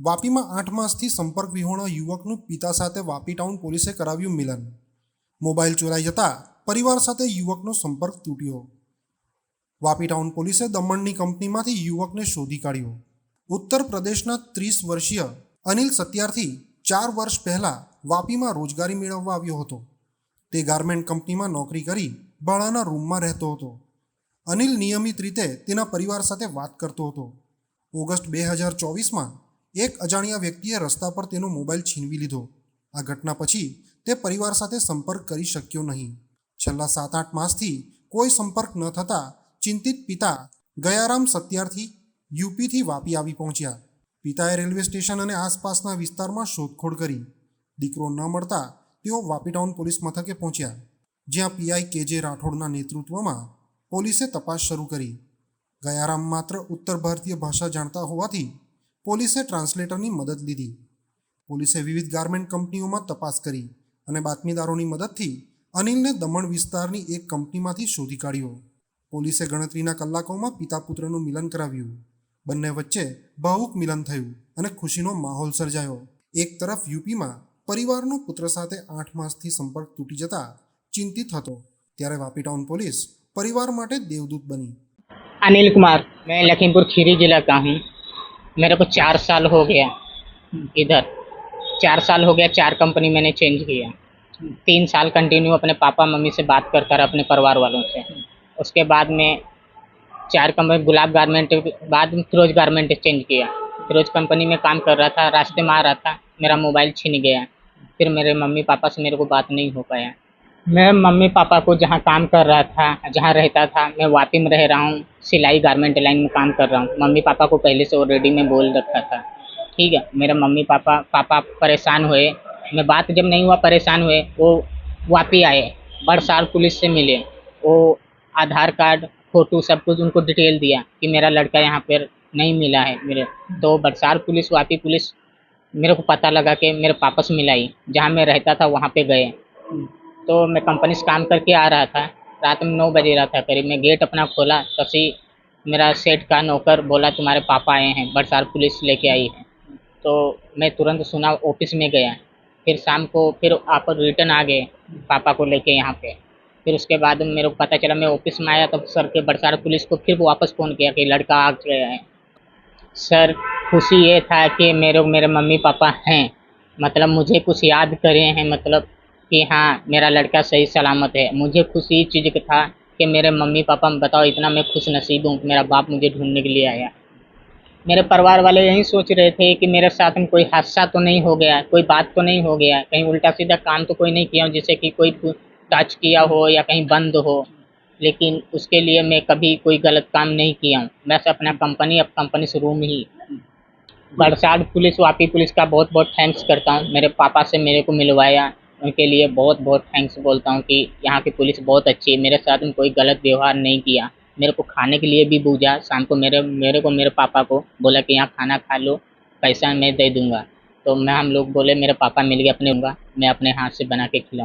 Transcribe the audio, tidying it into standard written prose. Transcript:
વાપીમાં 8 માસથી સંપર્ક વિહોણા યુવકનું પિતા સાથે વાપી ટાઉન પોલીસે કરાવ્યું મિલન. મોબાઈલ ચોરાઈ જતા પરિવાર સાથે યુવકનો સંપર્ક તૂટ્યો. વાપી ટાઉન પોલીસે દમણની કંપનીમાંથી યુવકને શોધી કાઢ્યો. ઉત્તર પ્રદેશના 30 વર્ષીય અનિલ સત્યાર્થી 4 વર્ષ પહેલા વાપીમાં રોજગારી મેળવવા આવ્યો હતો. તે ગાર્મેન્ટ કંપનીમાં નોકરી કરી ભાડાના રૂમમાં રહેતો હતો. અનિલ નિયમિત રીતે તેના પરિવાર સાથે વાત કરતો હતો. ઓગસ્ટ 2024માં એક અજાણ્યા વ્યક્તિએ રસ્તા પર તેનો મોબાઈલ છીનવી લીધો. આ ઘટના પછી તે પરિવાર સાથે સંપર્ક કરી શક્યો નહીં. છેલ્લા 7-8 માસથી કોઈ સંપર્ક ન થતાં ચિંતિત પિતા ગયારામ સત્યાર્થી યુપીથી વાપી આવી પહોંચ્યા. પિતાએ રેલવે સ્ટેશન અને આસપાસના વિસ્તારમાં શોધખોળ કરી. દીકરો ન મળતા તેઓ વાપી ટાઉન પોલીસ મથકે પહોંચ્યા, જ્યાં પીઆઈ કેજે રાઠોડના નેતૃત્વમાં પોલીસે તપાસ શરૂ કરી. ગયારામ માત્ર ઉત્તર ભારતીય ભાષા જાણતા હોવાથી પોલીસે ટ્રાન્સલેટરની મદદ લીધી. પોલીસે વિવિધ ગાર્મેન્ટ કંપનીઓમાં તપાસ કરી અને બાતમીદારોની મદદથી અનિલને દમણ વિસ્તારની એક કંપનીમાંથી શોધી કાઢ્યો. પોલીસે ગણતરીના કલાકોમાં પિતા પુત્રનું મિલન કરાવ્યું. બંને વચ્ચે ભાવુક મિલન થયું અને ખુશીનો માહોલ સર્જાયો. એક તરફ યુપીમાં પરિવારનો પુત્ર સાથે 8 માસથી સંપર્ક તૂટી જતા ચિંતિત હતો, ત્યારે વાપી ટાઉન પોલીસ परिवार माटे देवदूत बनी. अनिल कुमार, मैं लखीमपुर खीरी जिला का हूँ. मेरे को 4 साल हो गया इधर. 4 साल हो गया, 4 कंपनी मैंने चेंज किया. 3 साल कंटिन्यू अपने पापा मम्मी से बात करता रहा, अपने परिवार वालों से. उसके बाद में 4 कंपनी गुलाब गारमेंट, बाद में फिरोज गारमेंट चेंज किया. फिरोज कंपनी में काम कर रहा था, रास्ते में आ रहा था, मेरा मोबाइल छिन गया. फिर मेरे मम्मी पापा से मेरे को बात नहीं हो पाया. मैं मम्मी पापा को जहाँ काम कर रहा था, जहाँ रहता था, मैं वापी में रह रहा हूँ. सिलाई गारमेंट लाइन में काम कर रहा हूँ. मम्मी पापा को पहले से ऑलरेडी मैं बोल रखा था. ठीक है, मेरे मम्मी पापा परेशान हुए. मैं बात जब नहीं हुआ, परेशान हुए, वो वापी आए, बरसार पुलिस से मिले. वो आधार कार्ड, फोटो सब कुछ उनको डिटेल दिया कि मेरा लड़का यहाँ पर नहीं मिला है मेरे. तो बरसार पुलिस, वापी पुलिस, मेरे को पता लगा कि मेरे पापा से मिलाई. जहाँ मैं रहता था वहाँ पे गए. तो मैं कंपनी से काम करके आ रहा था, रात में 9 बजे रहा था करीब. मैं गेट अपना खोला, तभी मेरा सेठ का नौकर बोला तुम्हारे पापा आए हैं, बरसार पुलिस लेके आई है. तो मैं तुरंत सुना, ऑफिस में गया. फिर शाम को फिर आप रिटर्न आ गए पापा को लेके यहाँ पे. फिर उसके बाद मेरे को पता चला, मैं ऑफिस में आया तब सर के बरसार पुलिस को फिर वापस फ़ोन किया कि लड़का आ गया है. सर, खुशी ये था कि मेरे मम्मी पापा हैं, मतलब मुझे कुछ याद करे हैं, मतलब कि हाँ मेरा लड़का सही सलामत है. मुझे खुशी इस चीज़ का था कि मेरे मम्मी पापा, बताओ इतना मैं खुश नसीब हूँ, मेरा बाप मुझे ढूंढने के लिए आया. मेरे परिवार वाले यही सोच रहे थे कि मेरे साथ में कोई हादसा तो नहीं हो गया, कोई बात तो नहीं हो गया, कहीं उल्टा सीधा काम तो कोई नहीं किया जैसे कि कोई टच किया हो या कहीं बंद हो. लेकिन उसके लिए मैं कभी कोई गलत काम नहीं किया हूँ. मैं अपना कंपनी से रूम ही. बरसात पुलिस, वापी पुलिस का बहुत बहुत थैंक्स करता हूँ. मेरे पापा से मेरे को मिलवाया, उनके लिए बहुत बहुत थैंक्स बोलता हूँ कि यहाँ की पुलिस बहुत अच्छी है. मेरे साथ में कोई गलत व्यवहार नहीं किया. मेरे को खाने के लिए भी पूछा शाम को. मेरे पापा को बोला कि यहाँ खाना खा लो, पैसा मैं दे दूँगा. तो हम लोग बोले मेरे पापा मिल गए, मैं अपने हाथ से बना के खिलाऊँ.